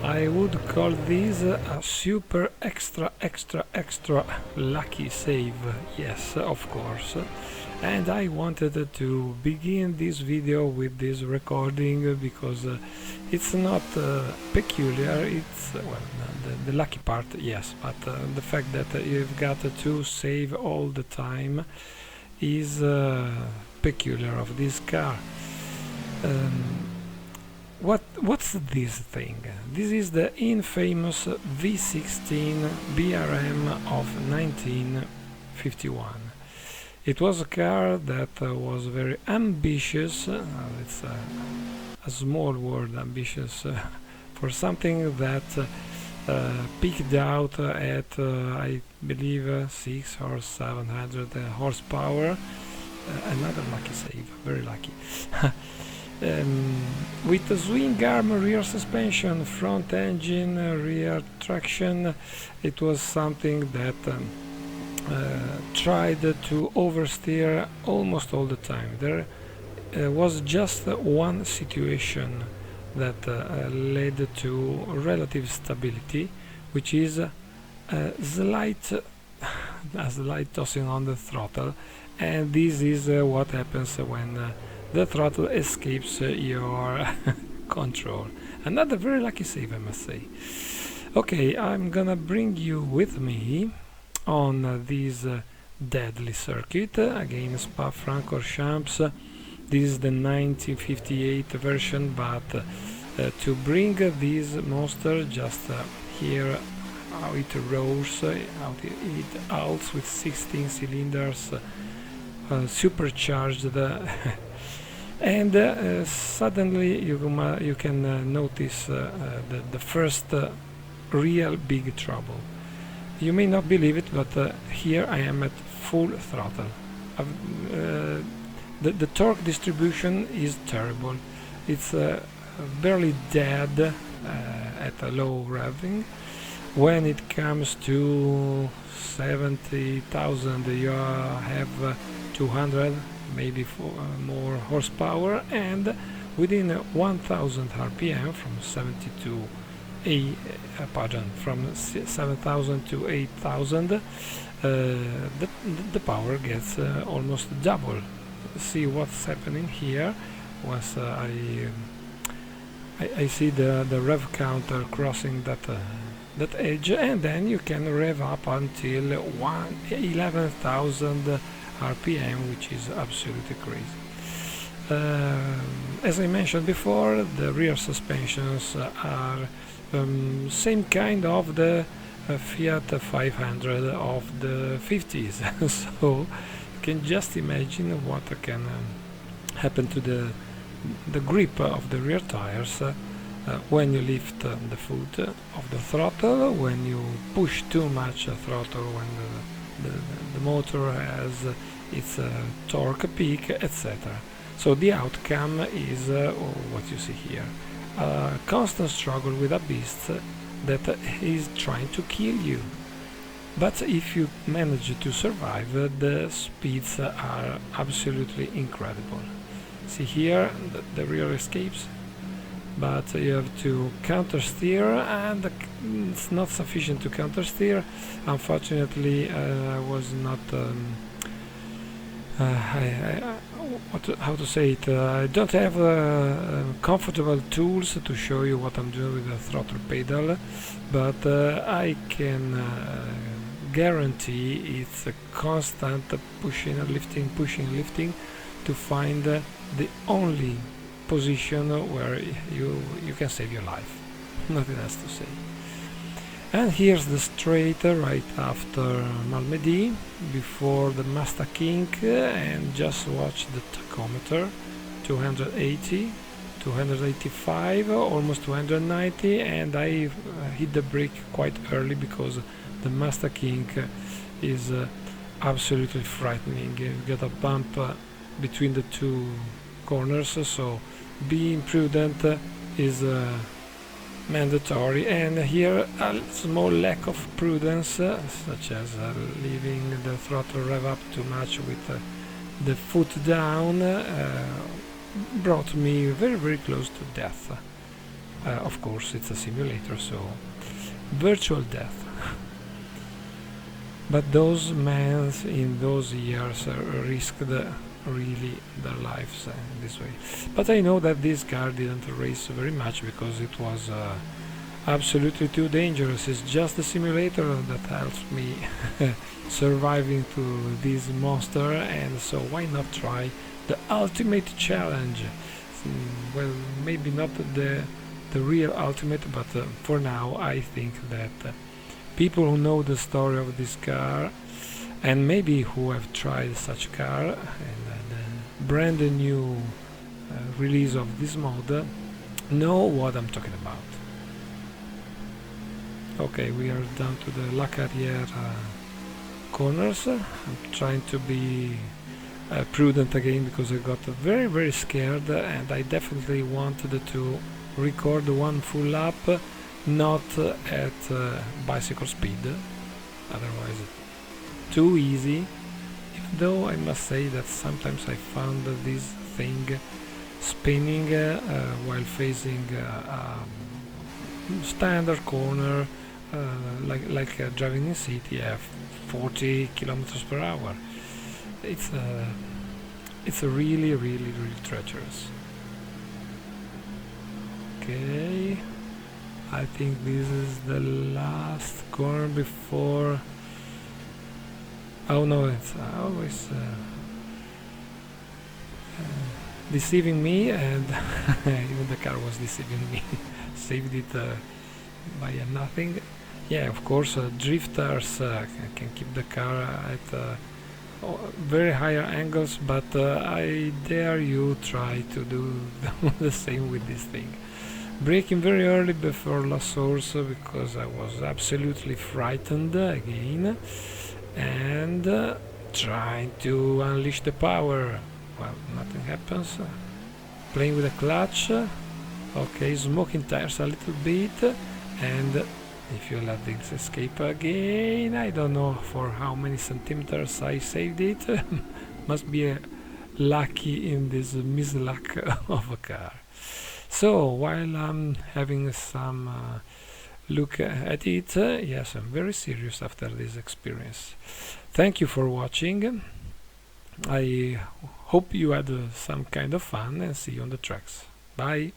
I would call this a super extra lucky save, yes, of course. And I wanted to begin this video with this recording because it's not peculiar, it's, well, the lucky part, yes, but the fact that you've got to save all the time is peculiar of this car. What's this thing? This is the infamous V16 BRM of 1951. It was a car that was very ambitious. It's a small word, ambitious, for something that peaked out at I believe 600 or 700 horsepower. Another lucky save, very lucky. With a swing arm rear suspension, front engine, rear traction, it was something that tried to oversteer almost all the time. There was just one situation that led to relative stability, which is a slight tossing on the throttle, and this is what happens when the throttle escapes your control. Another very lucky save, I must say. Okay, I'm gonna bring you with me on this deadly circuit, again Spa-Francorchamps. This is the 1958 version, but to bring this monster, just hear how it roars, how it howls with 16 cylinders, supercharged. And suddenly you can notice the first real big trouble. You may not believe it, but here I am at full throttle. The torque distribution is terrible. It's barely dead at a low revving. When it comes to 70,000, you have 200, maybe more horsepower, and within 1000 rpm, from 7,000 to 8,000, the power gets almost double. See what's happening here. Once I see the rev counter crossing that edge, and then you can rev up until 11,000 RPM, which is absolutely crazy. As I mentioned before, the rear suspensions are same kind of the Fiat 500 of the 50s, so you can just imagine what can happen to the grip of the rear tires when you lift the foot of the throttle, when you push too much throttle, when the motor has its torque peak, etc. So the outcome is what you see here. A constant struggle with a beast that is trying to kill you. But if you manage to survive, the speeds are absolutely incredible. See here, the rear escapes, but you have to counter steer, and it's not sufficient to counter steer. Unfortunately, I was not how to say it, I don't have comfortable tools to show you what I'm doing with the throttle pedal, but I can guarantee it's a constant pushing and lifting, lifting, to find the only position where you can save your life. Nothing else to say. And here's the straight right after Malmedy, before the Mazda King, and just watch the tachometer, 280, 285, almost 290, and I hit the brake quite early because the Mazda King is absolutely frightening. You've got a bump between the two corners, so being prudent is mandatory, and here a small lack of prudence, such as leaving the throttle rev up too much with the foot down, brought me very close to death. Of course, it's a simulator, so virtual death. But those men in those years risked really their lives in this way. But I know that this car didn't race very much because it was absolutely too dangerous. It's just a simulator that helps me surviving to this monster, and so why not try the ultimate challenge? Well, maybe not the real ultimate, but for now I think that people who know the story of this car and maybe who have tried such car and the brand new release of this mod know what I'm talking about. Okay, we are down to the La Carrière corners. I'm trying to be prudent again because I got very scared, and I definitely wanted to record one full lap, not at bicycle speed, otherwise too easy. Even though I must say that sometimes I found this thing spinning while facing standard corner, like driving in city at 40 kilometers per hour. It's really treacherous. Okay, I think this is the last corner before. Oh no, it's always deceiving me, and even the car was deceiving me. Saved it by nothing. Yeah, of course, drifters can keep the car at very higher angles, but I dare you try to do the same with this thing. Braking very early before La Source because I was absolutely frightened again, and trying to unleash the power. Well, nothing happens. Playing with the clutch. Okay, smoking tires a little bit, and if you let this escape again, I don't know for how many centimeters I saved it. Must be lucky in this misluck of a car. So while I'm having some look at it, yes, I'm very serious after this experience. Thank you for watching. I hope you had some kind of fun, and see you on the tracks. Bye.